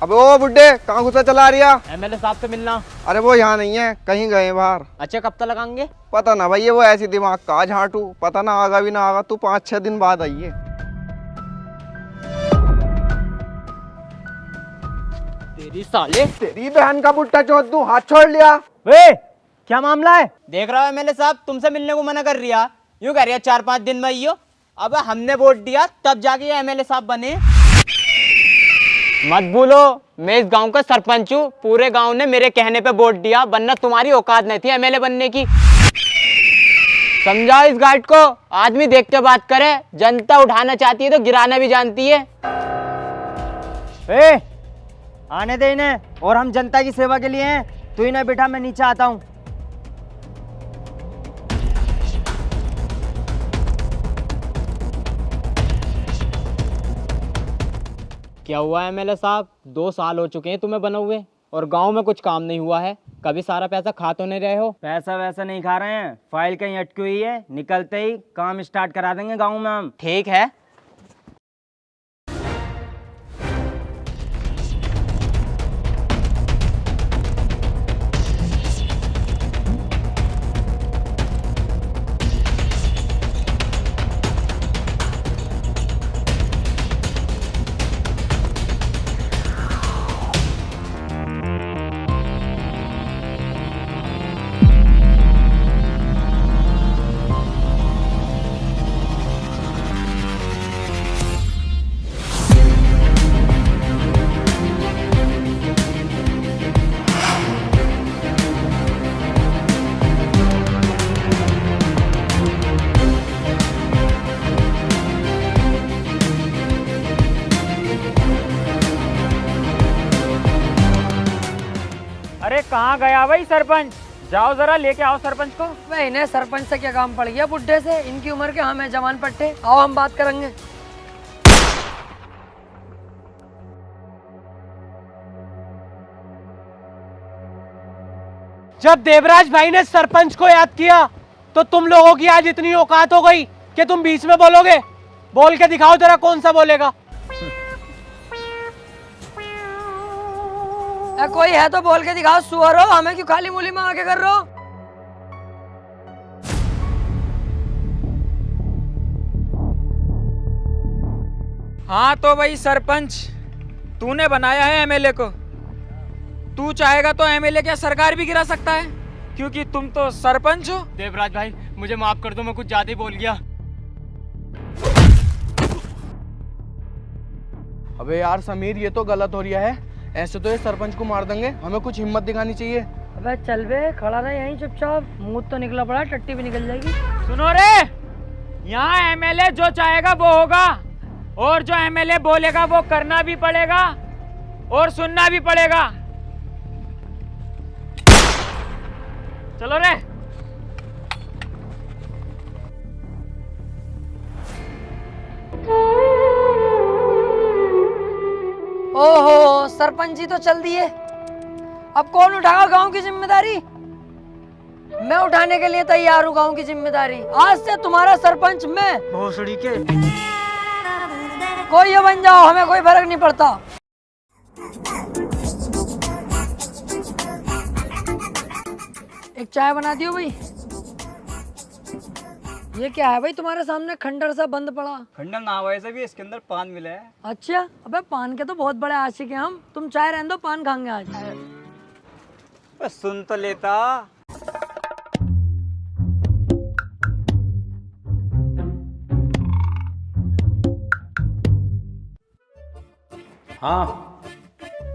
अबे ओ बुड्ढे, कहाँ घुसा चला रिया? एमएलए साहब से मिलना। अरे वो यहाँ नहीं है, कहीं गए बाहर। अच्छा, कब तक लगाएंगे? पता ना भाई, ये वो ऐसी दिमाग का झाटू, पता ना आगा भी ना आगा। तू 5-6 दिन बाद आइए। तेरी साले। तेरी बहन का बुट्टा चौथ, तू हाथ छोड़ लिया। वे, क्या मामला है? देख रहा हो एमएलए साहब, तुमसे मिलने को मना कर रिया। यूं कह रही है 4-5 दिन में आइयो। अब हमने वोट दिया तब जाके ये एमएलए साहब बने। मत भूलो, मैं इस गांव का सरपंच हूँ। पूरे गांव ने मेरे कहने पे वोट दिया, वरना तुम्हारी औकात नहीं थी एमएलए बनने की। समझाओ इस गाइड को, आदमी देख के बात करे। जनता उठाना चाहती है तो गिराना भी जानती है। ए, आने दे इन्हें, और हम जनता की सेवा के लिए हैं। तू इन्हें बिठा, मैं नीचे आता हूँ। क्या हुआ एमएलए साहब? 2 साल हो चुके हैं तुम्हें बने हुए, और गांव में कुछ काम नहीं हुआ है। कभी सारा पैसा खा तो नहीं रहे हो? पैसा वैसा नहीं खा रहे हैं, फाइल कहीं अटकी हुई है, निकलते ही काम स्टार्ट करा देंगे गाँव में हम। ठीक है। अरे कहाँ गया भाई सरपंच? जाओ जरा लेके आओ सरपंच को। मैं इन्हें सरपंच से क्या काम पड़ गया बुड्ढे से? इनकी उम्र के हम हैं जवान पट्टे। आओ हम बात करेंगे। जब देवराज भाई ने सरपंच को याद किया तो तुम लोगों की आज इतनी औकात हो गई कि तुम बीच में बोलोगे? बोल के दिखाओ जरा, कौन सा बोलेगा? कोई है तो बोल के दिखाओ। सुअर हो, हमें क्यों खाली मूली में आके कर रहे हो? हाँ तो भाई सरपंच, तूने बनाया है एमएलए को। तू चाहेगा तो एमएलए क्या सरकार भी गिरा सकता है, क्योंकि तुम तो सरपंच हो। देवराज भाई, मुझे माफ कर दो, मैं कुछ ज्यादा ही बोल गया। अबे यार समीर, ये तो गलत हो रहा है। ऐसे तो ये सरपंच को मार देंगे, हमें कुछ हिम्मत दिखानी चाहिए। अबे चल बे, खड़ा रहे यहीं चुपचाप। मुंह तो निकला पड़ा, टट्टी भी निकल जाएगी। सुनो रे, यहाँ एमएलए जो चाहेगा वो होगा, और जो एमएलए बोलेगा वो करना भी पड़ेगा और सुनना भी पड़ेगा। चलो रे। ओहो, सरपंच जी तो चल दिए। अब कौन उठाएगा गांव की जिम्मेदारी? मैं उठाने के लिए तैयार हूँ गांव की जिम्मेदारी। आज से तुम्हारा सरपंच मैं। भोसड़ी के। कोई ये बन जाओ, हमें कोई फर्क नहीं पड़ता। एक चाय बना दियो भाई। ये क्या है भाई तुम्हारे सामने खंडर सा बंद पड़ा? खंडन ना वैसे भी इसके अंदर पान मिला है। अच्छा, अबे पान के तो बहुत बड़े आशिक हैं हम। तुम चाय रहने दो, पान खाएंगे आज। बस सुन तो लेता। हाँ।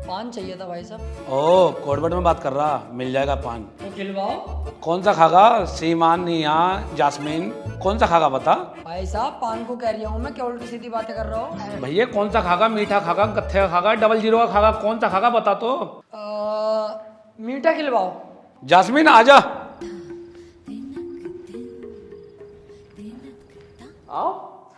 पान चाहिए था भाई साहब। ओ, कोडवर्ड में बात कर रहा, मिल जाएगा पान। तो खिलवाओ। कौन सा खागा? सीमान, निया, जास्मीन, कौन सा खागा बता? भाई साहब पान को कह रही हूँ मैं, क्या उल्टी सीधी बातें कर रहा हूँ? भैया कौन सा खागा? मीठा खागा, कत्थे का खागा, 00 का खागा, कौन सा खागा बता तो। मीठा खिलवाओ। जास्मीन आजा। आओ।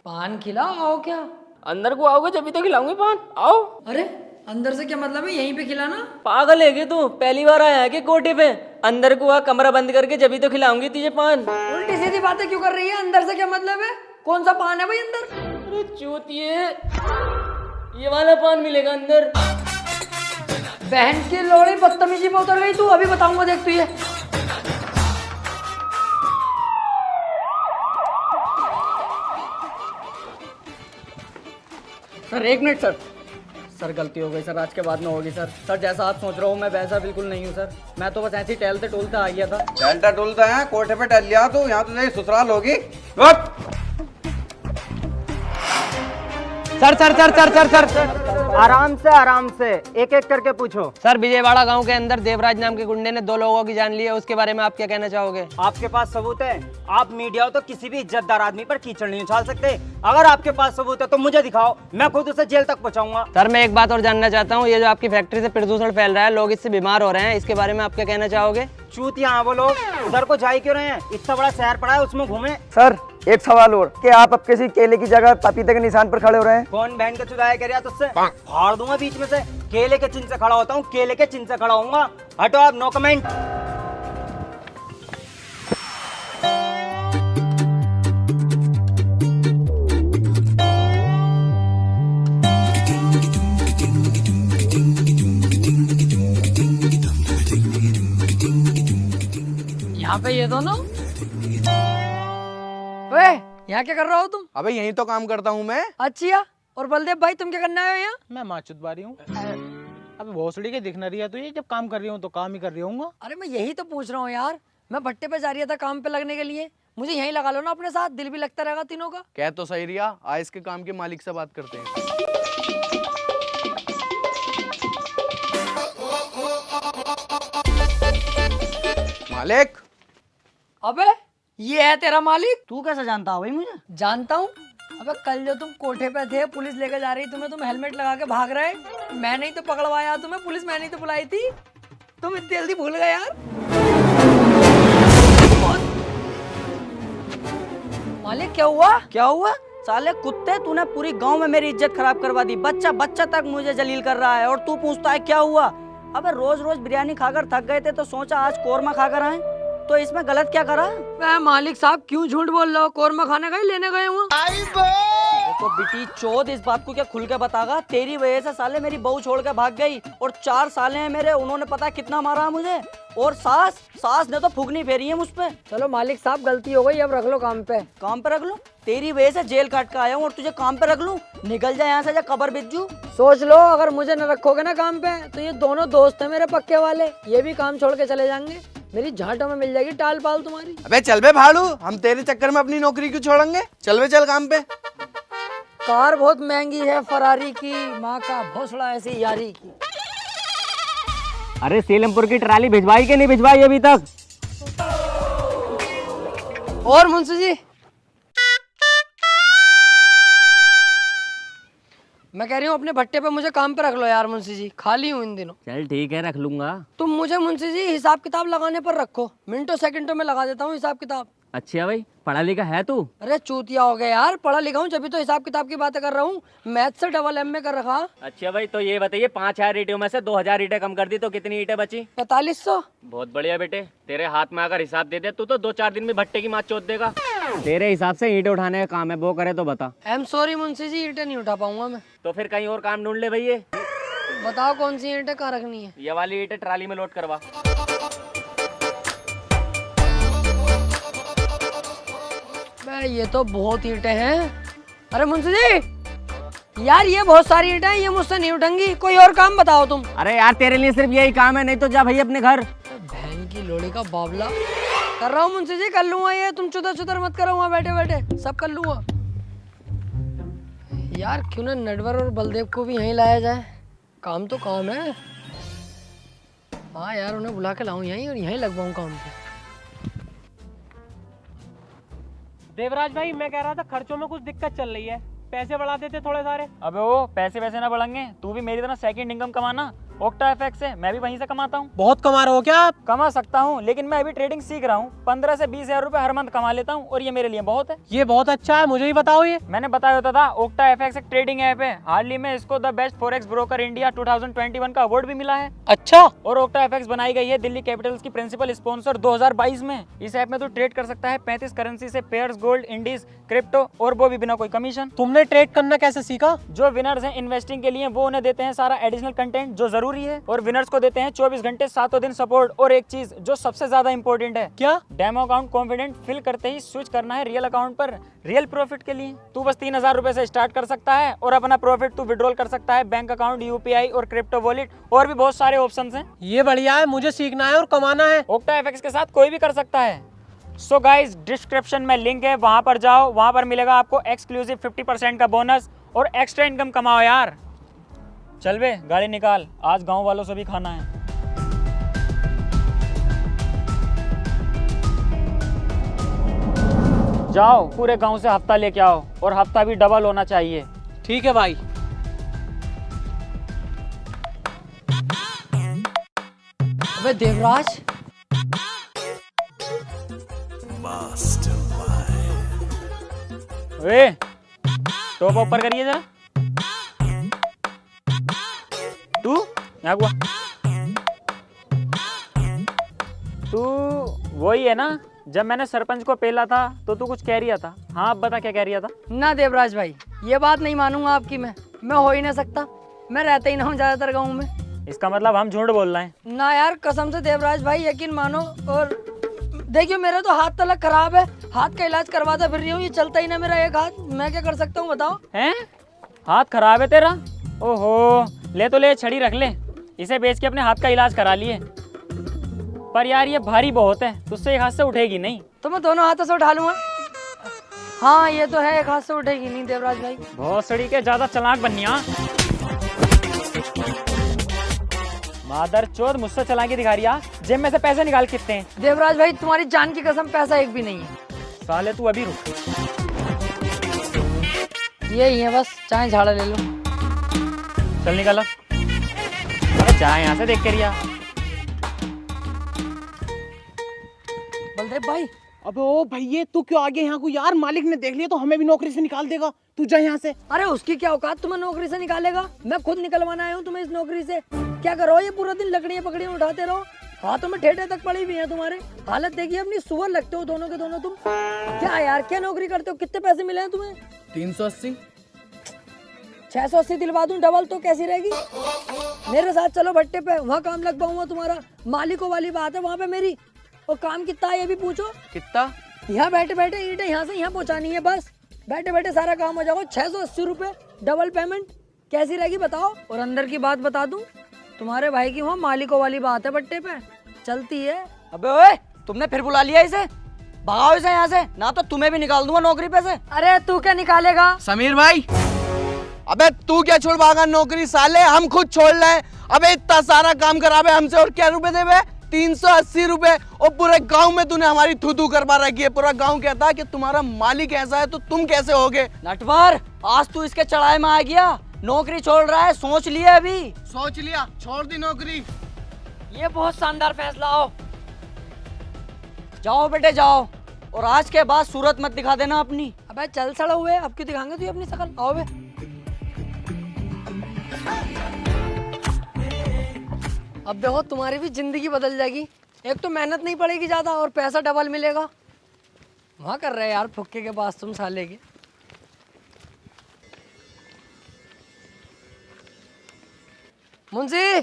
पान खिलाओ। आओ क्या? अंदर को आओगे जब तो खिलाऊंगी पान। आओ। अरे अंदर से क्या मतलब है? यहीं पे खिलाना। पागल है क्या तू? पहली बार आया है कि कोठे पे? अंदर को आ, कमरा बंद करके जब तो खिलाऊंगी तुझे पान। उल्टी सीधी बातें क्यों कर रही है? अंदर से क्या मतलब है? कौन सा पान है भाई अंदर? अरे चूतिए, ये वाला पान मिलेगा अंदर। बहन की लोड़ी बदतमीजी पे उतर गई तू, अभी बताऊंगा देख तू ये। Sir 1 minute sir. सर गलती हो गई सर, आज के बाद में होगी सर। सर जैसा आप सोच रहे हो मैं वैसा बिल्कुल नहीं हूँ सर। मैं तो बस ऐसे ही टहलते टोलते आ गया था। टहलता टोलता है, कोठे पे टहल लिया तू, यहाँ तुझे ससुराल होगी। Sir sir sir sir sir sir आराम से एक एक करके पूछो। सर विजयवाड़ा गांव के अंदर देवराज नाम के गुंडे ने 2 लोगों की जान ली है, उसके बारे में आप क्या कहना चाहोगे? आपके पास सबूत है? आप मीडिया हो तो किसी भी इज्जतदार आदमी पर कीचड़ नहीं उछाल सकते। अगर आपके पास सबूत है तो मुझे दिखाओ, मैं खुद उसे जेल तक पहुंचाऊंगा। सर मैं एक बात और जानना चाहता हूँ, ये जो आपकी फैक्ट्री से प्रदूषण फैल रहा है, लोग इससे बीमार हो रहे हैं, इसके बारे में आप क्या कहना चाहोगे? चूतिया वो लोग, उधर को जा ही क्यों रहे हैं? इतना बड़ा शहर पड़ा है उसमें घूमे। सर एक सवाल और, कि आप अब किसी केले की जगह पपीते के निशान पर खड़े हो रहे हैं? कौन बहन का चुराया कर रहा तुझसे? फाड़ दूंगा बीच में से। केले के चिन्ह से खड़ा होता हूँ, केले के चिन्ह से खड़ा होऊंगा। हटो आप, नो कमेंट। यहाँ पे ये दोनों, ओए यहाँ क्या कर रहा हो तुम? अबे यही तो काम करता हूँ मैं। अच्छा, और बलदेव भाई तुम क्या करने आए हो यहाँ? मैं माचुत बारी हूँ। अबे भोसड़ी के दिख न रही है तो ये, जब काम कर रही हूँ तो काम ही कर रही हूँ। अरे मैं यही तो पूछ रहा हूँ यार, मैं भट्टे पे जा रही था काम पे लगने के लिए, मुझे यहीं लगा लो ना अपने साथ, दिल भी लगता रहेगा तीनों का। कह तो सही रिया, आज इसके काम के मालिक से बात करते हैं। मालिक। अबे ये है तेरा मालिक? तू कैसे जानता है भाई मुझे? जानता हूँ। अबे कल जो तुम कोठे पे थे, पुलिस लेकर जा रही तुम्हें, तुम हेलमेट लगा के भाग रहे, मैं नहीं तो पकड़वाया तुम्हें, पुलिस मैंने ही तो बुलाई थी, तुम इतनी जल्दी भूल गए यार। मालिक क्या हुआ? क्या हुआ? साले कुत्ते, तूने पूरी गांव में मेरी इज्जत खराब करवा दी। बच्चा बच्चा तक मुझे जलील कर रहा है और तू पूछता है क्या हुआ? अबे रोज रोज बिरयानी खाकर थक गए थे तो सोचा आज कोरमा खाकर आए, तो इसमें गलत क्या करा? मैं मालिक साहब क्यों झूठ बोल रहे हो? कोरमा खाने गए, लेने गए हुआ। तो बेटी चोद इस बात को क्या खुल के बतागा? तेरी वजह से साले मेरी बहू छोड़ के भाग गई और 4 साले हैं मेरे, उन्होंने पता कितना मारा मुझे। और सास ने तो फुगनी फेरी है मुझ पे। चलो मालिक साहब गलती हो गई, अब रख लो काम पे। काम पे रख लो? तेरी वजह से जेल काट के आया हूँ और तुझे काम पे रख लूं? निकल जा यहाँ से, जा कबर बिज्जू। सोच लो, अगर मुझे न रखोगे ना काम पे तो ये दोनों दोस्त हैं मेरे पक्के वाले, ये भी काम छोड़ के चले जाएंगे, मेरी झांटों में मिल जाएगी टाल पाल तुम्हारी। अबे चल बे भाड़ू, हम तेरे चक्कर में अपनी नौकरी क्यों छोड़ेंगे? चल बे, चल काम पे। कार बहुत महंगी है फरारी की, माँ का भोसड़ा ऐसी यारी की। अरे सीलमपुर की ट्राली भिजवाई कि नहीं भिजवाई अभी तक? और मुंशी जी, मैं कह रही हूँ अपने भट्टे पे मुझे काम पे रख लो यार मुंशी जी, खाली हूँ इन दिनों। चल ठीक है, रख लूंगा। तुम मुझे मुंशी जी हिसाब किताब लगाने पर रखो, मिनटों सेकंडों में लगा देता हूँ हिसाब किताब। अच्छा भाई, पढ़ा लिखा है तू? अरे चूतिया हो गया यार, पढ़ा लिखा हूँ जब तो हिसाब किताब की बातें कर रहा हूँ, मैथ से डबल एम में कर रखा। अच्छा भाई, तो ये बताइए 5000 ईंटों में से 2000 ईंटें कम कर दी तो कितनी ईंटें बची? 4500। बहुत बढ़िया बेटे, तेरे हाथ में अगर हिसाब दे दे तू तो 2-4 दिन में भट्टे की मात चोद देगा। तेरे हिसाब से ईंटें उठाने का काम है, वो करे तो बता। I am sorry Munshi ji, ईंटें नहीं उठा पाऊंगा मैं। तो फिर कहीं और काम ढूंढ ले भैया। बताओ कौन सी ईंटें कहाँ रखनी है? ये वाली ईंटें ट्राली में लोड करवा। ये तो बहुत ईंटें हैं। अरे मुंशी जी यार, ये बहुत सारी ईंटें हैं, ये मुझसे नहीं उठेंगी, कोई और काम बताओ तुम। अरे यार तेरे लिए सिर्फ यही काम है, नहीं तो जा भाई अपने घर। बहन की लोड़ी का बावला। कर रहा हूँ मुंशी जी, कर लूंगा ये, तुम चुतर मत करो, वहाँ बैठे बैठे सब कर लूंगा। यार क्यों ना नटवर और बलदेव को भी यहीं लाया जाए, काम तो काम है। हाँ यार, उन्हें बुला के लाऊं यहीं और यहीं लगवाऊं काम पे। देवराज भाई, मैं कह रहा था खर्चों में कुछ दिक्कत चल रही है, पैसे बढ़ा देते थोड़े सारे। अबे वो पैसे वैसे ना बढ़ेंगे, तू भी मेरी तरह सेकंड इनकम कमाना। ओक्टा एफएक्स से मैं भी वहीं से कमाता हूँ। बहुत कमा रहे हो क्या आप? कमा सकता हूँ, लेकिन मैं अभी ट्रेडिंग सीख रहा हूँ, 15 से 20 हजार रुपए हर मंथ कमा लेता हूँ और ये मेरे लिए बहुत है। ये बहुत अच्छा है, मुझे ही बताओ। ये मैंने बताया होता था, ओक्टा एफएक्स एक ट्रेडिंग ऐप है, हाल ही में इसको the best forex broker India 2021 का अवार्ड भी मिला है। अच्छा। और ओक्टा एफएक्स बनाई गई है दिल्ली कैपिटल्स की प्रिंसिपल स्पॉन्सर 2022 में। इस ऐप में तू ट्रेड कर सकता है 35 करेंसी से, पेयर्स, गोल्ड, इंडीज, क्रिप्टो, और वो भी बिना कोई कमीशन। तुमने ट्रेड करना कैसे सीखा? जो विनर्स हैं इन्वेस्टिंग के लिए, वो उन्हें देते हैं सारा एडिशनल कंटेंट जो जरूरी जरूरी है और विनर्स को देते हैं 24 घंटे 7 दिन सपोर्ट। और एक चीज जो सबसे ज्यादा इंपॉर्टेंट है, क्या? डेमो अकाउंट कॉन्फिडेंट फिल करते ही स्विच करना है रियल अकाउंट पर रियल प्रॉफिट के लिए। तू बस 3000 रुपए से स्टार्ट कर सकता है और अपना प्रॉफिट तू विड्रॉल कर सकता है बैंक अकाउंट, यूपीआई और क्रिप्टो वॉलेट और भी बहुत सारे ऑप्शंस हैं। ये बढ़िया है, मुझे सीखना है और कमाना है। ओक्टा एफएक्स के साथ कोई भी कर सकता है। सो गाइज डिस्क्रिप्शन में लिंक है, वहां पर जाओ, वहां पर मिलेगा आपको एक्सक्लूसिव 50% का बोनस और एक्स्ट्रा इनकम कमाओ यार। चल बे गाड़ी निकाल, आज गांव वालों से भी खाना है। जाओ पूरे गांव से हफ्ता लेके आओ और हफ्ता भी डबल होना चाहिए। ठीक है भाई। अबे देवराज, वे टॉप ऊपर करिए जरा। तू यहाँ हुआ, तू वही है ना जब मैंने सरपंच को पेला था तो तू कुछ कह रिया था। हाँ अब बता क्या कह रिया था। ना देवराज भाई, ये बात नहीं मानूंगा आपकी। मैं हो ही नहीं सकता, मैं रहता ही ना हूँ ज्यादातर गाँव में। इसका मतलब हम झूठ बोल रहे हैं। ना यार, कसम से देवराज भाई यकीन मानो। और देखियो मेरा तो हाथ तलक खराब है, हाथ का इलाज करवाता फिर रही हूँ, ये चलता ही ना मेरा एक हाथ। मैं क्या कर सकता हूँ बताओ। हैं? हाथ खराब है तेरा? ओहो, ले तो ले, छड़ी रख ले, इसे बेच के अपने हाथ का इलाज करा लिए। पर यार ये भारी बहुत है, तुझसे एक हाथ से उठेगी नहीं। तो मैं दोनों हाथों से उठा लूंगा। हाँ ये तो है, एक हाथ से उठेगी नहीं देवराज भाई। बहुत सड़ी के ज्यादा चालाक बनिया। मादर चोद मुझसे चालाकी दिखा रिया। जेब में से पैसे निकाल कितने हैं? देवराज भाई तुम्हारी जान की कसम पैसा एक भी नहीं है। साले तू अभी रुक। यही है बस, चाहे झाड़ा ले लो। चल निकल। अरे चाहे यहाँ से देख के रिया। बलदेव भाई। अबे ओ भैया, तू क्यों आ गया यहाँ को यार? मालिक ने देख लिया तो हमें भी नौकरी से निकाल देगा। तू जा यहाँ से। अरे उसकी क्या औकात, तुम्हें नौकरी से निकालेगा? मैं खुद निकलवाना आया हूँ तुम्हें इस नौकरी से। क्या करो ये पूरा दिन लकड़ियाँ पकड़ियाँ उठाते रहो, हाथों में ठेठे तक पड़ी हुई हैं तुम्हारे। हालत देखिए अपनी, सुअर लगते हो दोनों के दोनों तुम। क्या यार, क्या नौकरी करते हो? कितने पैसे मिले हैं तुम्हें? 380। 680 दिलवा दूं डबल तो कैसी रहेगी? मेरे साथ चलो भट्टे पे, वहाँ काम लग पाऊंगा तुम्हारा। मालिकों वाली बात है वहाँ पे मेरी। और काम कितना है ये भी पूछो। कितना? यहाँ बैठे बैठे ईंटें यहाँ से यहाँ पहुँचानी है, बस बैठे बैठे सारा काम हो जाएगा। 680 रुपये डबल पेमेंट कैसी रहेगी बताओ? और अंदर की बात बता दूं, तुम्हारे भाई की वहाँ मालिकों वाली बात है भट्टे पे चलती है। अबे ओए, तुमने फिर बुला लिया इसे? भगाओ इसे यहाँ से, ना तो तुम्हें भी निकाल दूंगा नौकरी पे से। अरे तू क्या निकालेगा? समीर भाई, अबे तू क्या छोड़ भागा नौकरी? साले हम खुद छोड़ रहे। अबे इतना सारा काम करावे हमसे और क्या रुपए देवे? 380 रुपए। और पूरे गांव में तूने हमारी थू थू करवा रखी है। पूरा गांव कहता है कि तुम्हारा मालिक ऐसा है तो तुम कैसे होगे? नटवर, आज तू इसके चढ़ाए में आ गया। नौकरी छोड़ रहा है, सोच लिया अभी। सोच लिया, छोड़ दी नौकरी। ये बहुत शानदार फैसला हो। जाओ बेटे जाओ, और आज के बाद सूरत मत दिखा देना अपनी। अबे चल सड़ा हुए, अब क्यों दिखाएंगे तू अपनी शकल? आओ बे। अब देखो तुम्हारी भी जिंदगी बदल जाएगी। एक तो मेहनत नहीं पड़ेगी ज्यादा और पैसा डबल मिलेगा। वहाँ कर रहे यार फुक्के के पास तुम साले के। मुंशी,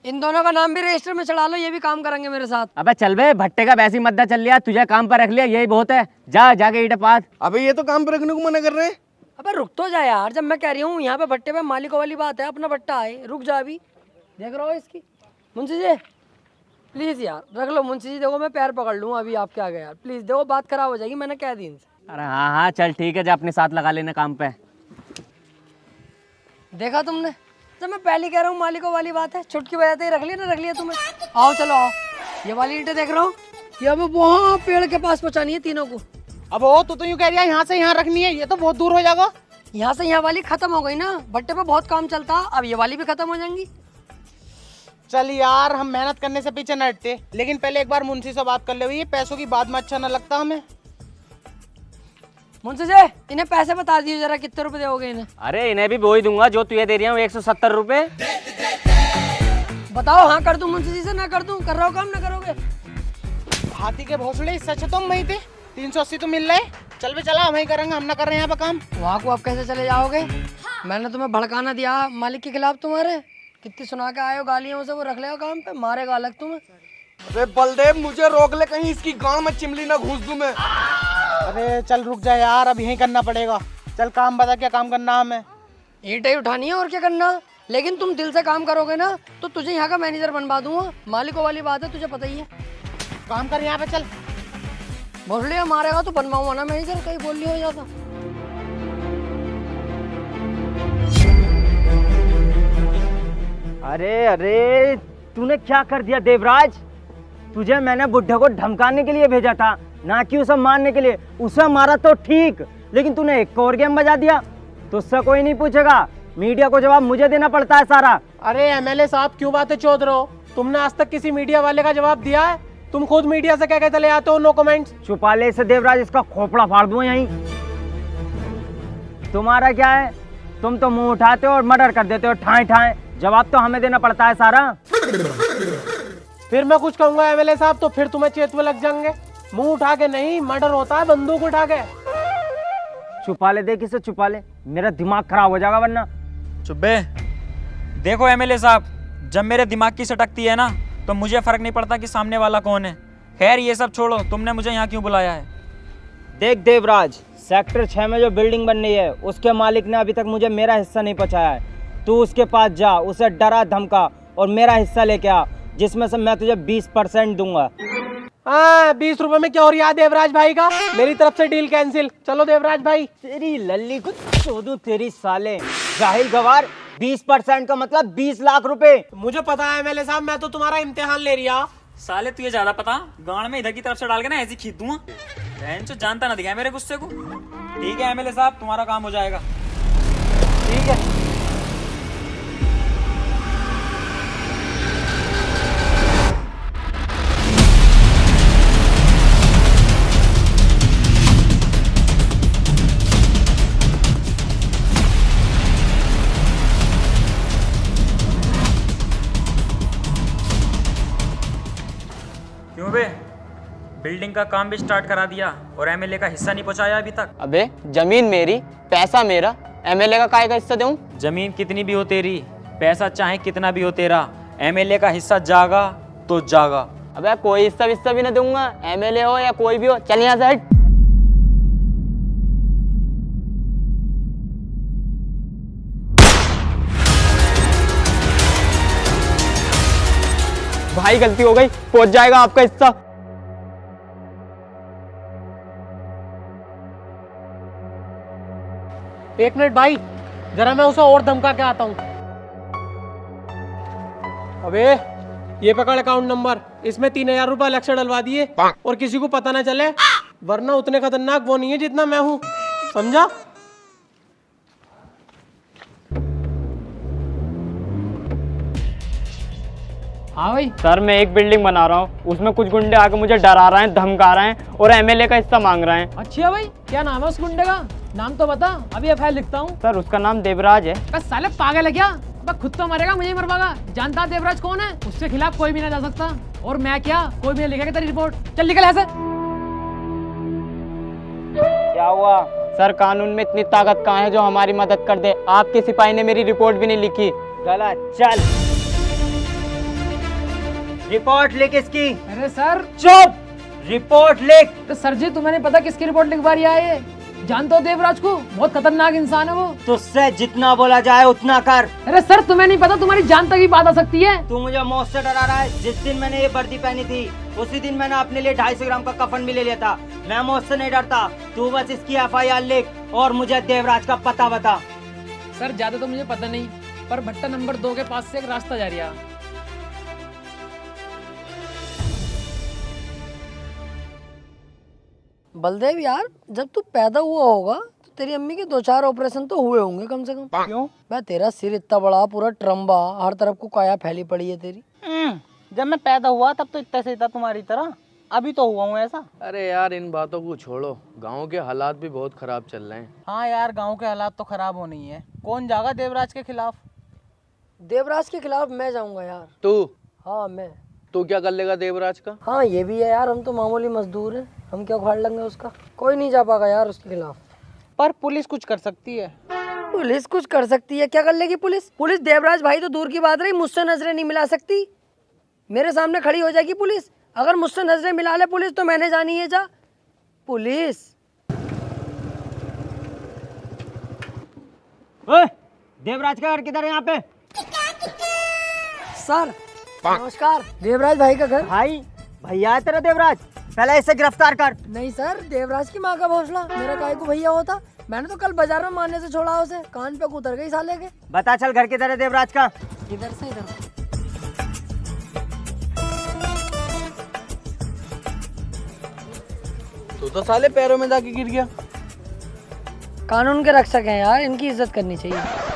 इन दोनों का नाम भी रजिस्टर में चढ़ा लो, ये भी काम करेंगे मेरे साथ। अबे चल बे, भट्टे का वैसी मद्दा चल लिया, तुझे काम पर रख लिया यही बहुत है। जा जाके ईंटें पात। अबे ये तो काम पर रखने को मना कर रहे हैं। अबे रुक तो जा यार, जब मैं कह रही हूँ यहाँ पे भट्टे पे मालिकों वाली बात है, अपना भट्टा है, रुक जा अभी। देख रहा हो इसकी। मुंशी जी प्लीज यार रख लो। मुंशी जी देखो मैं पैर पकड़ लूँ अभी आपके आगे यार, प्लीज देखो बात खराब हो जाएगी, मैंने कह दी इनसे। अरे हाँ हाँ चल ठीक है, जा अपने साथ लगा लेना काम पे। देखा तुमने, जब मैं पहले कह रहा हूँ मालिकों वाली बात है, छुटकी बजाते ही रख लिया ना, रख लिया तुम्हें। आओ चलो आओ, ये वाली ईंटें देख रहा हूँ, ये अब वहाँ पेड़ के पास पहुँचानी है तीनों को। अब वो तो यूँ कह रही है यहाँ से यहाँ रखनी है, ये तो बहुत दूर हो जाएगा। यहाँ से यहाँ वाली खत्म हो गई ना, भट्टे पे बहुत काम चलता, अब ये वाली भी खत्म हो जाएंगी। चल यार, हम मेहनत करने से पीछे न हटते, लेकिन पहले एक बार मुंशी से बात कर ले। ये पैसों की बात में अच्छा न लगता हमें। मुंशी जी इन्हें पैसे बता दिए जरा, कितने रुपए दोगे इन्हें? अरे इन्हें भी वो ही दूंगा जो तुझे दे रही हूँ, 170 रुपए। बताओ हाँ कर दूं मुंशी जी से, ना कर दूं? कर रहा हो काम, ना करोगे? हाथी के भोसड़े, इससे अच्छा तुम वहीं थे। 380 तो मिल रहे। चल बे चला, हम ही करेंगे, हम ना कर रहे हैं यहाँ पे काम। वहाँ को आप कैसे चले जाओगे? मैंने तुम्हें भड़काना दिया मालिक के खिलाफ तुम्हारे, कितनी सुना के आए हो गालियां उसे, वो रख लेगा काम पे, मारेगा अलग तुम्हें। अबे बलदेव मुझे रोक ले, कहीं इसकी गांव में चिमली ना घुस दूं मैं। अरे चल रुक जा यार, अब यही करना पड़ेगा। चल काम बता, क्या काम करना है हमें? ईंटें उठानी है और क्या करना, लेकिन तुम दिल से काम करोगे ना तो तुझे यहाँ का मैनेजर बनवा दूंगा। मालिकों वाली बात है, तुझे पता ही है। काम कर यहाँ पे, चल। बोल लिया मारेगा तो बनवाऊंगा ना मैनेजर, कहीं बोल लिया हो जाता। अरे अरे तूने क्या कर दिया देवराज? तुझे मैंने बुड्ढे को धमकाने के लिए भेजा था, ना कि उसे मारने के लिए। उसे मारा तो ठीक, लेकिन तूने एक और गेम बजा दिया। तुझसे कोई नहीं पूछेगा, मीडिया को जवाब मुझे देना पड़ता है सारा। अरे एमएलए साहब क्यों बातें चौध रहे हो? तुमने आज तक किसी मीडिया वाले का जवाब दिया है? तुम खुद मीडिया से कह के चले आते हो नो कमेंट्स। छुपा ले इसे देवराज, इसका खोपड़ा फाड़ दूं यहीं। तुम्हारा क्या है, तुम तो मुंह उठाते हो और मर्डर कर देते हो ठाए ठाए। जवाब तो हमें देना पड़ता है सारा। फिर मैं कुछ कहूंगा एमएलए साहब तो फिर तुम्हें चेतवे लग जाएंगे। मुंह उठा के नहीं, मर्डर होता है बंदूक उठा के। छुपा ले, देख इसे छुपा ले, मेरा दिमाग खराब हो जाएगा वरना। चुप्पे। देखो एमएलए साहब, जब मेरे दिमाग की सटकती है ना तो मुझे फर्क नहीं पड़ता कि सामने वाला कौन है। खैर ये सब छोड़ो, तुमने मुझे यहाँ क्यों बुलाया है? देख देवराज, सेक्टर 6 में जो बिल्डिंग बन रही है उसके मालिक ने अभी तक मुझे मेरा हिस्सा नहीं पहुंचाया है। तू उसके पास जा, उसे डरा धमका और मेरा हिस्सा लेके आ, जिसमें से मैं तुझे 20% दूंगा। हाँ, 20 रुपए में क्या हो रहा है देवराज भाई का? मेरी तरफ से डील कैंसिल। चलो देवराज भाई। तेरी लल्ली को चोदू तेरी साले, जाहिल गवार। 20% का मतलब 20 लाख रुपए। मुझे पता है एमएलए साहब, मैं तो तुम्हारा इम्तिहान ले रहा। साले तुझे ज्यादा पता, गांड में इधर की तरफ से डाल के ना ऐसे खींच दूंगा। बहन चो जानता ना दिखाए मेरे गुस्से को। ठीक है एमएलए साहब, तुम्हारा काम हो जाएगा। ठीक है। क्यों बे, बिल्डिंग का काम भी स्टार्ट करा दिया और एमएलए का हिस्सा नहीं पहुंचाया अभी तक? अबे जमीन मेरी, पैसा मेरा, एमएलए का काय का हिस्सा दूं? जमीन कितनी भी हो तेरी, पैसा चाहे कितना भी हो तेरा, एमएलए का हिस्सा जागा तो जागा। अबे कोई हिस्सा भी ना दूंगा, एमएलए हो या कोई भी हो। चल यहाँ से हट। भाई गलती हो गई, पहुंच जाएगा आपका हिस्सा। एक मिनट भाई, जरा मैं उसे और धमका के आता हूँ। अबे ये पकड़ अकाउंट नंबर, इसमें 3000 रुपए अलग से डलवा दिए और किसी को पता ना चले, वरना उतने खतरनाक वो नहीं है जितना मैं हूँ, समझा? हाँ भाई सर, मैं एक बिल्डिंग बना रहा हूँ, उसमें कुछ गुंडे आके मुझे डरा रहे हैं, धमका रहे हैं और एमएलए का हिस्सा मांग रहे हैं। अच्छा भाई, क्या नाम है उस गुंडे का? नाम तो बता, अभी एफआईआर लिखता हूँ। सर उसका नाम देवराज है। बस साले पागल है क्या? अब खुद तो मरेगा, मुझे ही मरवाएगा। जानता देवराज कौन है? उसके खिलाफ कोई भी ना जा सकता। और मैं क्या, कोई भी नहीं लिखेगा तेरी रिपोर्ट। चल निकल ऐसे। क्या हुआ सर, कानून में इतनी ताकत कहाँ है जो हमारी मदद कर दे? आपके सिपाही ने मेरी रिपोर्ट भी नहीं लिखी। गलत, चल रिपोर्ट लिख इसकी। अरे सर चुप, रिपोर्ट लिख। तो सर जी तुम्हें नहीं पता किसकी रिपोर्ट लिखवा रही है ये? जानते हो देवराज को? बहुत खतरनाक इंसान है वो। तुझसे जितना बोला जाए उतना कर। अरे सर तुम्हें नहीं पता, तुम्हारी जान तक ही बात आ सकती है। तू मुझे मौत से डरा रहा है। जिस दिन मैंने ये वर्दी पहनी थी उसी दिन मैंने अपने लिए 250 ग्राम का कफन भी ले लिया था। मैं मौत से नहीं डरता। तू बस इसकी एफआईआर लिख और मुझे देवराज का पता बता। सर ज्यादा तो मुझे पता नहीं, पर भट्टा नंबर 2 के पास से एक रास्ता जा रहा है। बलदेव यार, जब तू पैदा हुआ होगा तो तेरी अम्मी के 2-4 ऑपरेशन तो हुए होंगे कम से कम। क्यों? मैं तेरा सिर इतना बड़ा, पूरा ट्रम्बा, हर तरफ को काया फैली पड़ी है तेरी। जब मैं पैदा हुआ तब तो इतना से था तुम्हारी तरह, अभी तो हुआ हूँ ऐसा। अरे यार इन बातों को छोड़ो, गांव के हालात भी बहुत खराब चल रहे हैं। हाँ यार, गांव के हालात तो खराब होने ही है। कौन जागा देवराज के खिलाफ? देवराज के खिलाफ मैं जाऊंगा यार। तू? हाँ मैं। तू क्या कर लेगा देवराज का? हाँ ये भी है यार, हम तो मामूली मजदूर हैं, हम क्या उखाड़ लेंगे उसका। कोई नहीं जा पाएगा यार उसके खिलाफ। पर पुलिस कुछ कर सकती है। पुलिस कुछ कर सकती है, क्या कर लेगी पुलिस? पुलिस देवराज भाई तो दूर की बात रही, मुझसे नजरें नहीं मिला सकती। मेरे सामने खड़ी हो जाएगी पुलिस। अगर मुझसे नजरें मिला ले पुलिस तो मैंने जानी है जा पुलिस। ओए, देवराज का घर किधर है यहाँ पे? सर नमस्कार। देवराज भाई का घर? भाई भैया है तेरा देवराज, पहले इसे गिरफ्तार कर। नहीं सर, देवराज की माँ का भोसला, मेरा काय को भैया होता। मैंने तो कल बाजार में मारने से छोड़ा उसे, कान पे उतर गई साले के। बता चल घर किधर है देवराज का? इधर से इधर। तू तो साले पैरों में जाके गिर गया। कानून के रक्षक हैं यार, इनकी इज्जत करनी चाहिए।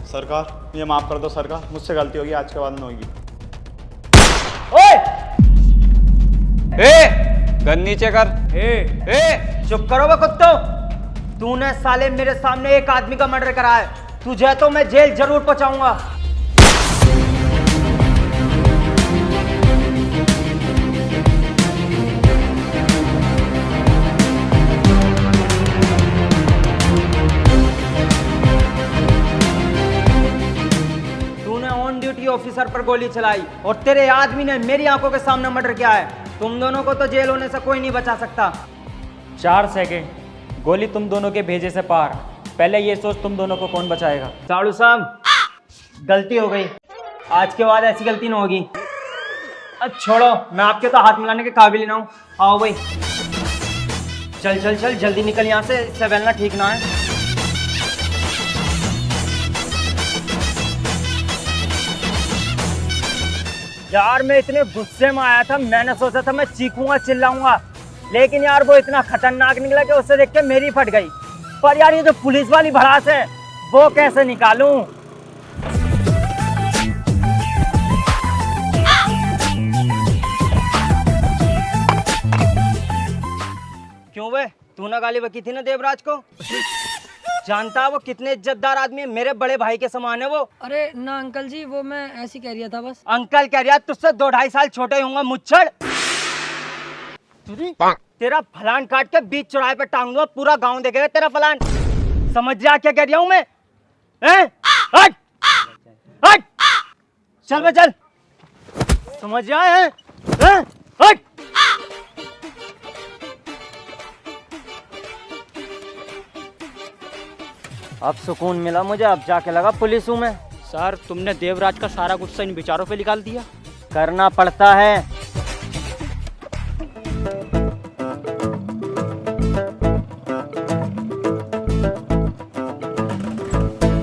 सरकार ये माफ कर दो सरकार, मुझसे गलती होगी, आज के बाद नहीं होगी। गन नीचे कर। चुप करो बे कुत्तो। तूने साले मेरे सामने एक आदमी का मर्डर करा है, तुझे तो मैं जेल जरूर पहुंचाऊंगा। तूने ऑन ड्यूटी ऑफिसर पर गोली चलाई और तेरे आदमी ने मेरी आंखों के सामने मर्डर किया है। तुम दोनों को तो जेल होने से कोई नहीं बचा सकता। 4 सेकंड, गोली तुम दोनों के भेजे से पार। पहले ये सोच तुम दोनों को कौन बचाएगा। साड़ू साहब गलती हो गई, आज के बाद ऐसी गलती ना होगी। अब छोड़ो, मैं आपके तो हाथ मिलाने के काबिल ही ना हूँ। आओ भाई, चल चल चल जल्दी निकल यहाँ से, इससे बेलना ठीक ना है। यार मैं इतने गुस्से में आया था, मैंने सोचा था मैं चीखूंगा चिल्लाऊंगा, लेकिन यार वो इतना खतरनाक निकला कि उससे देख के मेरी फट गई। पर यार ये जो पुलिस वाली भड़ास है वो कैसे निकालूं? क्यों बे, तूने गाली बकी थी ना देवराज को? जानता वो कितने इज्जतदार आदमी है, मेरे बड़े भाई के समान है वो। अरे ना अंकल जी, वो मैं ऐसी कह रहा था बस। अंकल कह रहा, तुझसे 2-2.5 साल छोटे होंगे मुच्छड़। तेरा फलान काट के बीच चौराहे पे टांग दूंगा, पूरा गांव देखेगा तेरा फलान। समझ जा क्या कह रहा हूं मैं? हट हट, चल बे चल, समझ जा है? हट। अब सुकून मिला मुझे, अब जाके लगा पुलिस हूं मैं। सर तुमने देवराज का सारा गुस्सा इन बेचारों पे निकाल दिया। करना पड़ता है।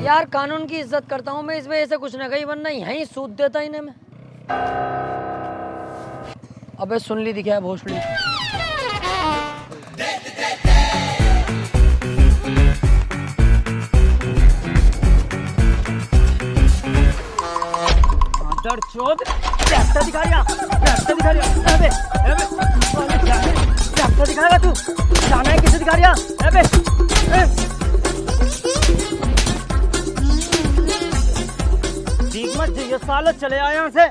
यार कानून की इज्जत करता हूँ मैं, इस वजह से कुछ न कहीं, वरना यहीं सूद देता इन्हें मैं। अबे सुन ली दिखा है भोसड़ी। चोद रास्ता दिखा रहा, रास्ता दिखा रहा। अबे रास्ता दिखाएगा तू? जाना है किसे दिखा रहा? अबे ठीक मत ये सालो, चले आए यहाँ से।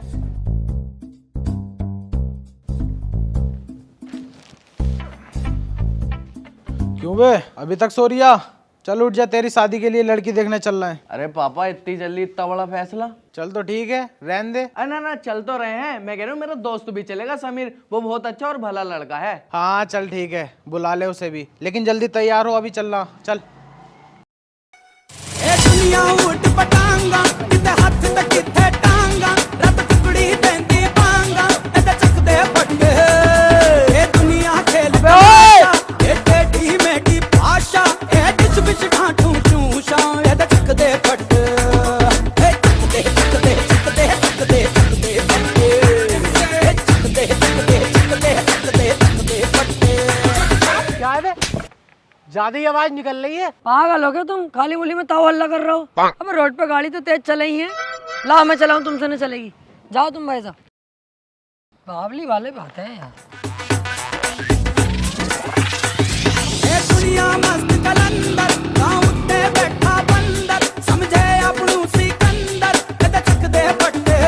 क्यों बे अभी तक सो रिया? चल उठ जा, तेरी शादी के लिए लड़की देखने चल रहे हैं। अरे पापा इतनी जल्दी इतना बड़ा फैसला? चल तो ठीक है, रहने दे। अरे ना ना, चल तो रहे हैं। मैं कह रहा हूँ मेरा दोस्त भी चलेगा, समीर, वो बहुत अच्छा और भला लड़का है। हाँ चल ठीक है, बुला ले उसे भी, लेकिन जल्दी तैयार हो, अभी चलना। चल दुनिया उठ पटांगा, किते हाथ ते किते टांगा, रब टुकड़ी देंदी पांगा, एदा चकदे फटके। ए दुनिया खेल ए टेढ़ी मेढ़ी भाषा, ए डिच बिच ढांठू चूषा, एदा चकदे फटके। ए चकदे चकदे चकदे चकदे चकदे फटके। ए चकदे चकदे चकदे चकदे चकदे फटके। क्या है, ज्यादा ही आवाज निकल रही है। पागल हो गए तुम, खाली मुली में ताव हल्ला कर रहे हो। अब रोड पे गाड़ी तो तेज चल रही है। ला मैं चलाऊं, तुमसे नहीं चलेगी। जाओ तुम भाई साहब। बावली वाले बात है यार। दुनिया मस्त कलंदर, गाँव उत्ते बैठा बंदर, समझे अपनू सिकंदर, एदा चकदे फटके।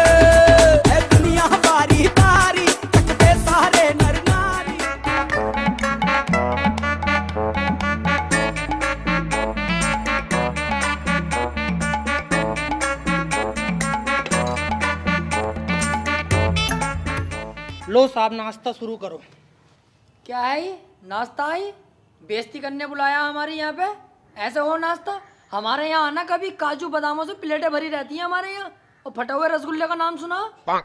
लो साहब नाश्ता शुरू करो। क्या है ये नाश्ता है? बेइज्जती करने बुलाया हमारे यहाँ पे? ऐसे हो नाश्ता? हमारे यहाँ आना, कभी काजू बादामों से प्लेटें भरी रहती हैं हमारे यहाँ, और फटे हुए रसगुल्ले का नाम सुना,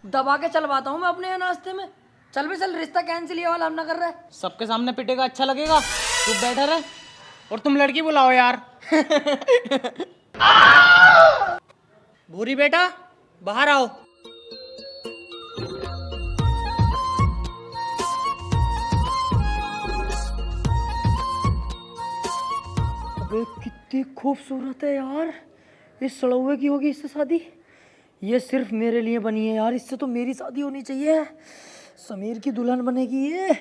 दबा के चलवाता हूँ मैं अपने यहाँ नाश्ते में। चल भी चल, रिश्ता कैंसिल ये वाला हम ना कर रहे। सबके सामने पिटेगा अच्छा लगेगा? तू बैठा रहे और तुम लड़की बुलाओ यार। भूरी बेटा बाहर आओ। अबे कितनी खूबसूरत है यार, इस सड़ौए की होगी इससे शादी? ये सिर्फ मेरे लिए बनी है यार, इससे तो मेरी शादी होनी चाहिए। समीर की दुल्हन बनेगी ये।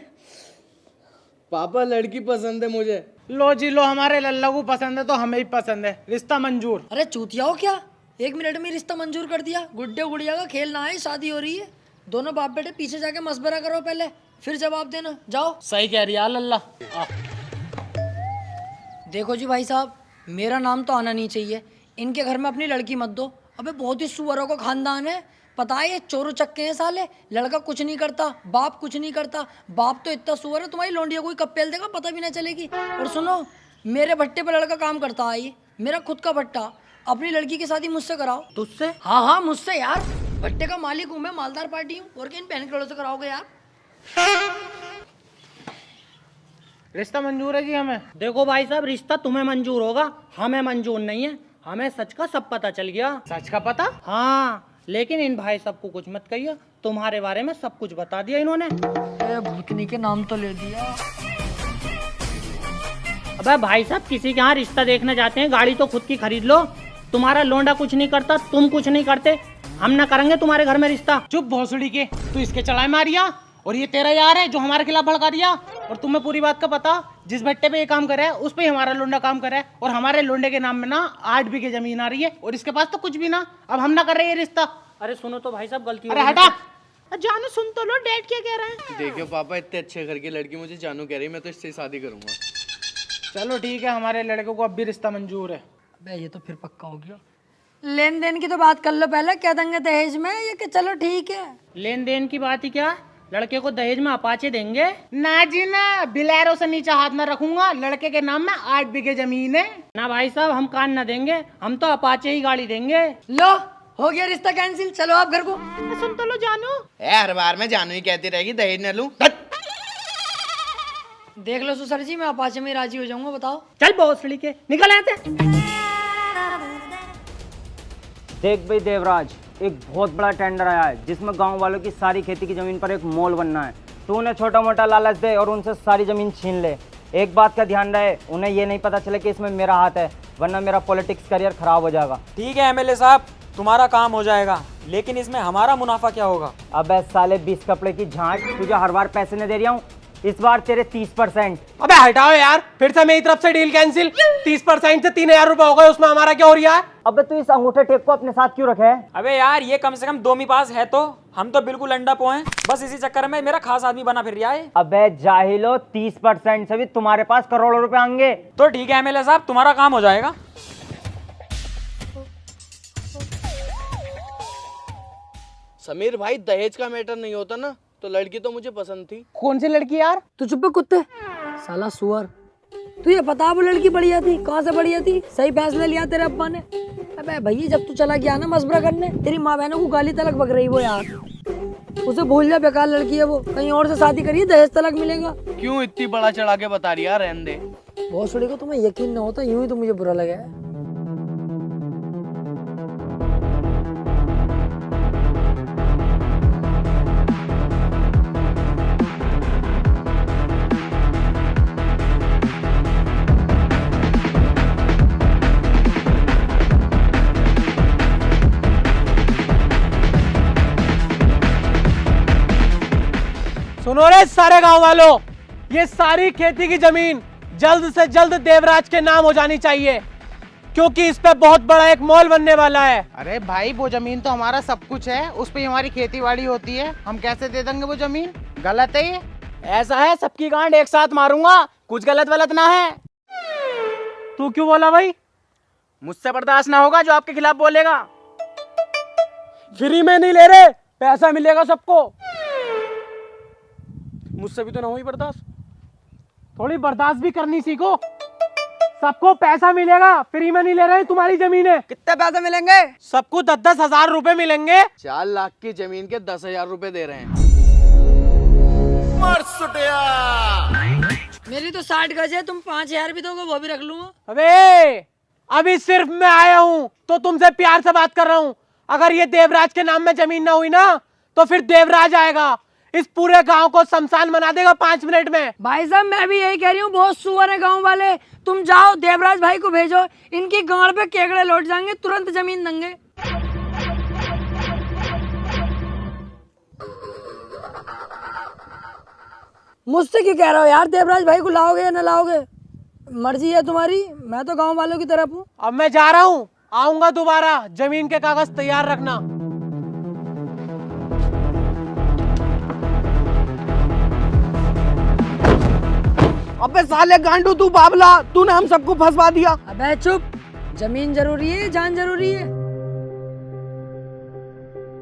पापा लड़की पसंद है मुझे। लो जी लो, हमारे लल्ला को पसंद है तो हमें भी पसंद है, रिश्ता मंजूर। अरे चूतिया हो क्या, 1 मिनट में रिश्ता मंजूर कर दिया? गुड्डे गुड़िया का खेल ना है, शादी हो रही है। दोनों बाप बेटे पीछे जाके मशवरा करो पहले, फिर जवाब देना। जाओ। सही कह रही है लल्ला। देखो जी भाई साहब, मेरा नाम तो आना नहीं चाहिए, इनके घर में अपनी लड़की मत दो। अबे बहुत ही सुअरों का खानदान है, पता है ये चोरू चक्के हैं साले। लड़का कुछ नहीं करता, बाप कुछ नहीं करता। बाप तो इतना सुअर है, तुम्हारी लौंडिया कोई कब पेल देगा पता भी ना चलेगी। और सुनो, मेरे भट्टे पे लड़का काम करता है, ये मेरा खुद का भट्टा। अपनी लड़की की शादी मुझसे कराओ। तुझसे? हाँ हाँ मुझसे यार, भट्टे का मालिक हूँ मैं, मालदार पार्टी हूँ। और किन बहन करोड़ों से कराओगे यार? रिश्ता मंजूर है जी हमें। देखो भाई साहब, रिश्ता तुम्हें मंजूर होगा, हमें मंजूर नहीं है। हमें सच का सब पता चल गया। सच का पता? हाँ, लेकिन इन भाई साहब को कुछ मत कहिए, तुम्हारे बारे में सब कुछ बता दिया इन्होंने। भूतनी के नाम तो ले दिया। अबे भाई साहब, किसी के यहाँ रिश्ता देखने जाते हैं, गाड़ी तो खुद की खरीद लो। तुम्हारा लोंडा कुछ नहीं करता, तुम कुछ नहीं करते, हम ना करेंगे तुम्हारे घर में रिश्ता। चुप भोसड़ी के, तू इसके चढ़ाई मारिया और ये तेरा यार है जो हमारे खिलाफ भड़का दिया। और तुम्हें पूरी बात का पता, जिस भट्टे पे ये काम करे है उस पे ही हमारा लोंडा काम करे है, और हमारे लोंडे के नाम में ना 8 बीघे जमीन आ रही है, और इसके पास तो कुछ भी ना। अब हम ना कर रहे ये रिश्ता। अरे सुनो तो भाई साहब, गलती अरे हटा, जानू सुन तो लो, डैड क्या कह रहे हैं। देखियो पापा, इतने अच्छे घर की लड़की मुझे जानू कह रही है, मैं तो इससे शादी करूंगा। चलो ठीक है, हमारे लड़के को अब भी रिश्ता मंजूर है। अबे ये तो फिर पक्का हो गया। लेन देन की तो बात कर लो पहले, क्या देंगे दहेज में? ये कि चलो ठीक है। लेन देन की बात ही क्या, लड़के को दहेज में अपाचे देंगे। ना जी ना, बिलैरो से नीचे हाथ ना रखूंगा, लड़के के नाम में 8 बीघे जमीन है। ना भाई साहब, हम कान ना देंगे, हम तो अपाचे ही गाड़ी देंगे। लो हो गया रिश्ता कैंसिल, चलो आप घर को। सुन तो लो जानू। हर बार में जानू ही कहती रहेगी दहेज न लूं। देख लो ससुर जी, मैं अपाचे में राजी हो जाऊंगा, बताओ। चल भोसड़ी के, निकल आते। देख भाई देवराज, एक बहुत बड़ा टेंडर आया है जिसमें गांव वालों की सारी खेती की जमीन पर एक मॉल बनना है। तू उन्हें छोटा मोटा लालच दे और उनसे सारी जमीन छीन ले। एक बात का ध्यान रहे, उन्हें ये नहीं पता चले कि इसमें मेरा हाथ है, वरना मेरा पॉलिटिक्स करियर खराब हो जाएगा। ठीक है एमएलए साहब, तुम्हारा काम हो जाएगा, लेकिन इसमें हमारा मुनाफा क्या होगा? अबे साले 20 कपड़े की झांट, तुझे हर बार पैसे नहीं दे रहा हूँ, इस बार तेरे 30%। अबे हटाओ यार, फिर से मेरी तरफ से डील कैंसिल। 30% से 3000 रुपए हो गए, उसमें हमारा क्या हो रहा है? अबे तू इस अंगूठे टेप को अपने साथ क्यों रखे है? अबे यार, ये कम से कम 2 पास है तो, हम तो बिल्कुल अंडा पो हैं। बस इसी चक्कर में मेरा खास आदमी बना फिर रहा है। अबे जाहिलो, 30% से भी तुम्हारे पास करोड़ों रुपए आएंगे। तो ठीक है एमएलए साहब, तुम्हारा काम हो जाएगा। समीर भाई, दहेज का मैटर नहीं होता ना, तो लड़की तो मुझे पसंद थी। कौन सी लड़की यार? तू चुप है कुत्ते, साला सुअर। तुझे पता वो लड़की बढ़िया थी, कहाँ से बढ़िया थी? सही फैसला लिया तेरे अब्बा ने। अबे भैया, जब तू चला गया ना मशवरा करने, तेरी माँ बहनों को गाली तलक बक रही वो यार। उसे भूल जा, बेकार लड़की है वो, कहीं और से शादी करिए, दहेज तलक मिलेगा। क्यों इतनी बड़ा चढ़ा के बता रही है? रहने दे। बहुत छोड़ी को तुम्हें यकीन ना होता, यूं ही तो मुझे बुरा लगा है। सुनो रे सारे गांव वालों, ये सारी खेती की जमीन जल्द से जल्द देवराज के नाम हो जानी चाहिए, क्योंकि इस पे बहुत बड़ा एक मॉल बनने वाला है। अरे भाई, वो जमीन तो हमारा सब कुछ है, उस पे हमारी खेती बाड़ी होती है, हम कैसे दे देंगे वो जमीन? गलत है ये। ऐसा है, सबकी गांड एक साथ मारूंगा, कुछ गलत वलत ना है। तू क्यों बोला भाई? मुझसे बर्दाश्त ना होगा जो आपके खिलाफ बोलेगा। फ्री में नहीं ले रहे, पैसा मिलेगा सबको। मुझसे भी तो ना हुई बर्दाश्त। थोड़ी बर्दाश्त भी करनी सीखो। सबको पैसा मिलेगा, फ्री में नहीं ले रहे, तुम्हारी जमीन है। कितने पैसे मिलेंगे? सबको 10-10 हजार रुपए मिलेंगे। 4 लाख की जमीन के 10,000 रुपए दे रहे हैं। मेरी तो 60 गज है, तुम 5,000 भी दोगे वो भी रख लूंगा। अबे अभी सिर्फ मैं आया हूँ तो तुमसे प्यार से बात कर रहा हूँ। अगर ये देवराज के नाम में जमीन ना हुई ना तो फिर देवराज आएगा, इस पूरे गांव को शमशान बना देगा 5 मिनट में। भाई साहब मैं भी यही कह रही हूँ, बहुत सुअर है गांव वाले। तुम जाओ देवराज भाई को भेजो, इनकी गांड पे केकड़े लौट जाएंगे, तुरंत जमीन देंगे। मुझसे क्यों कह रहे हो यार? देवराज भाई को लाओगे या न लाओगे, मर्जी है तुम्हारी, मैं तो गांव वालों की तरफ हूँ। अब मैं जा रहा हूँ, आऊंगा दोबारा। जमीन के कागज तैयार रखना। अबे साले गांडू तू बाबला, तूने हम सबको फंसवा दिया। अबे चुप, जमीन जरूरी है, जान जरूरी है।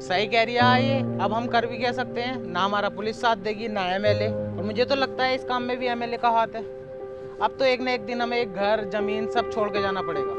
सही कह रही है ये। अब हम कर भी कह सकते हैं, ना हमारा पुलिस साथ देगी ना एमएलए, और मुझे तो लगता है इस काम में भी एमएलए का हाथ है। अब तो एक न एक दिन हमें एक घर जमीन सब छोड़ के जाना पड़ेगा।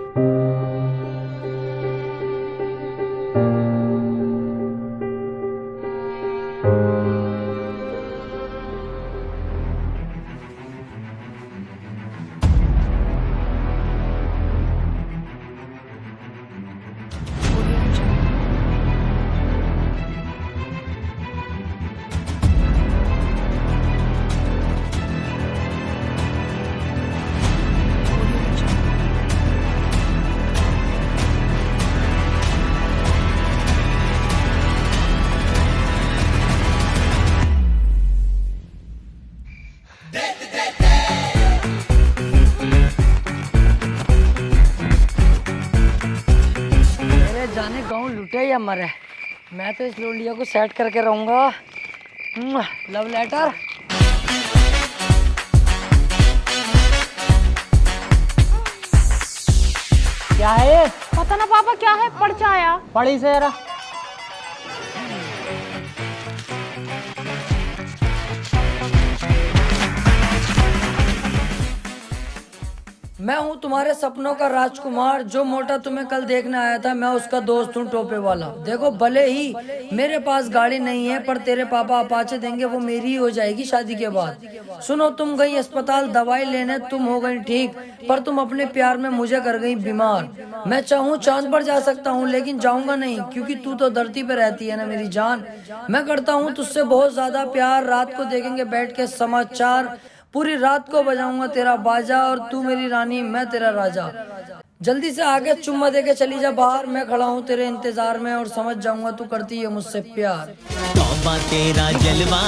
जाने गाँव लुटे या मरे, मैं तो इस लोलिया को सेट करके रहूंगा। Love letter. क्या है? पता ना पापा क्या है, पढ़ के आया। पढ़ी से जरा। मैं हूँ तुम्हारे सपनों का राजकुमार, जो मोटा तुम्हें कल देखने आया था, मैं उसका दोस्त हूँ टोपे वाला। देखो भले ही मेरे पास गाड़ी नहीं है, पर तेरे पापा अपाचे देंगे, वो मेरी ही हो जाएगी शादी के बाद। सुनो, तुम गई अस्पताल दवाई लेने, तुम हो गई ठीक, पर तुम अपने प्यार में मुझे कर गई बीमार। मैं चाहूँ चांद पर जा सकता हूँ, लेकिन जाऊंगा नहीं, क्योंकि तू तो धरती पे रहती है ना मेरी जान। मैं करता हूँ तुझसे बहुत ज्यादा प्यार, रात को देखेंगे बैठ के समाचार, पूरी रात को बजाऊंगा तेरा बाजा, और तू मेरी रानी मैं तेरा राजा। जल्दी से आगे चुम्मा दे के चली जा बाहर, मैं खड़ा हूँ तेरे इंतजार में, और समझ जाऊंगा तू करती है मुझसे प्यार। तौबा तेरा जलवा,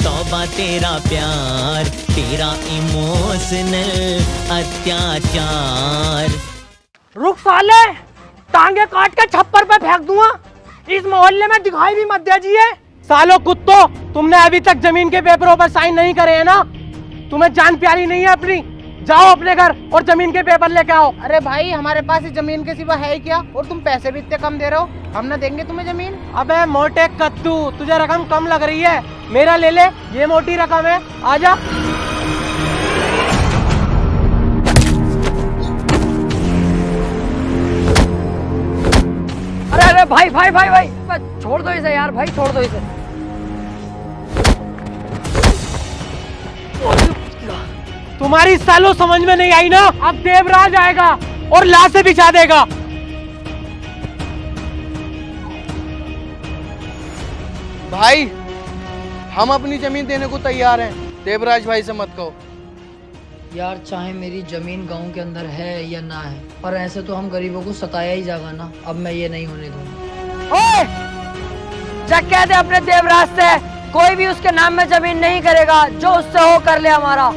तौबा तेरा प्यार, तेरा इमोशनल अत्याचार। रुक साले, टांगे काट के छप्पर पे फेंक दूंगा। इस मोहल्ले में दिखाई भी मत दीजिए। सालो कुत्तो, तुमने अभी तक जमीन के पेपरों पर साइन नहीं करे है ना? तुम्हें जान प्यारी नहीं है अपनी? जाओ अपने घर और जमीन के पेपर लेके आओ। अरे भाई, हमारे पास इस जमीन के सिवा है ही क्या, और तुम पैसे भी इतने कम दे रहे हो, हम ना देंगे तुम्हें जमीन। अबे मोटे कद्दू, तुझे रकम कम लग रही है, मेरा ले ले, ये मोटी रकम है, आजा। अरे अरे भाई भाई भाई भाई, छोड़ दो इसे यार, भाई छोड़ दो इसे। तुम्हारी सालों समझ में नहीं आई ना? अब देवराज आएगा और लाशें बिछा देगा। भाई, हम अपनी जमीन देने को तैयार हैं, देवराज भाई से मत कहो। यार चाहे मेरी जमीन गांव के अंदर है या ना है, पर ऐसे तो हम गरीबों को सताया ही जाएगा ना। अब मैं ये नहीं होने दूंगा। ओए! जा कह दे अपने देवराज से, कोई भी उसके नाम में जमीन नहीं करेगा, जो उससे हो कर ले हमारा।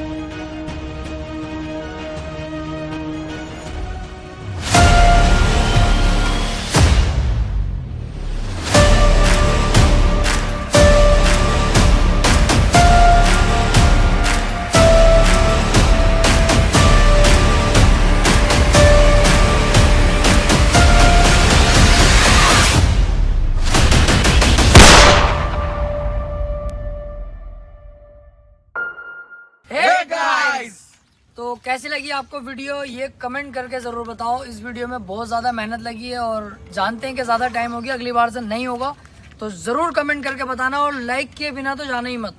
कैसी लगी आपको वीडियो ये कमेंट करके ज़रूर बताओ। इस वीडियो में बहुत ज़्यादा मेहनत लगी है और जानते हैं कि ज़्यादा टाइम हो गया, अगली बार से नहीं होगा, तो ज़रूर कमेंट करके बताना और लाइक किए बिना तो जाना ही मत।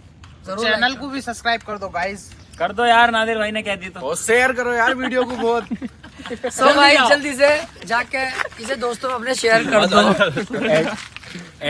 जरूर चैनल को भी सब्सक्राइब कर दो गाइस। कर दो यार, नादिर भाई ने कह दी तो। और शेयर करो यार वीडियो को बहुत। सो गाइस जल्दी से जाके इसे दोस्तों में अपने शेयर कर दो।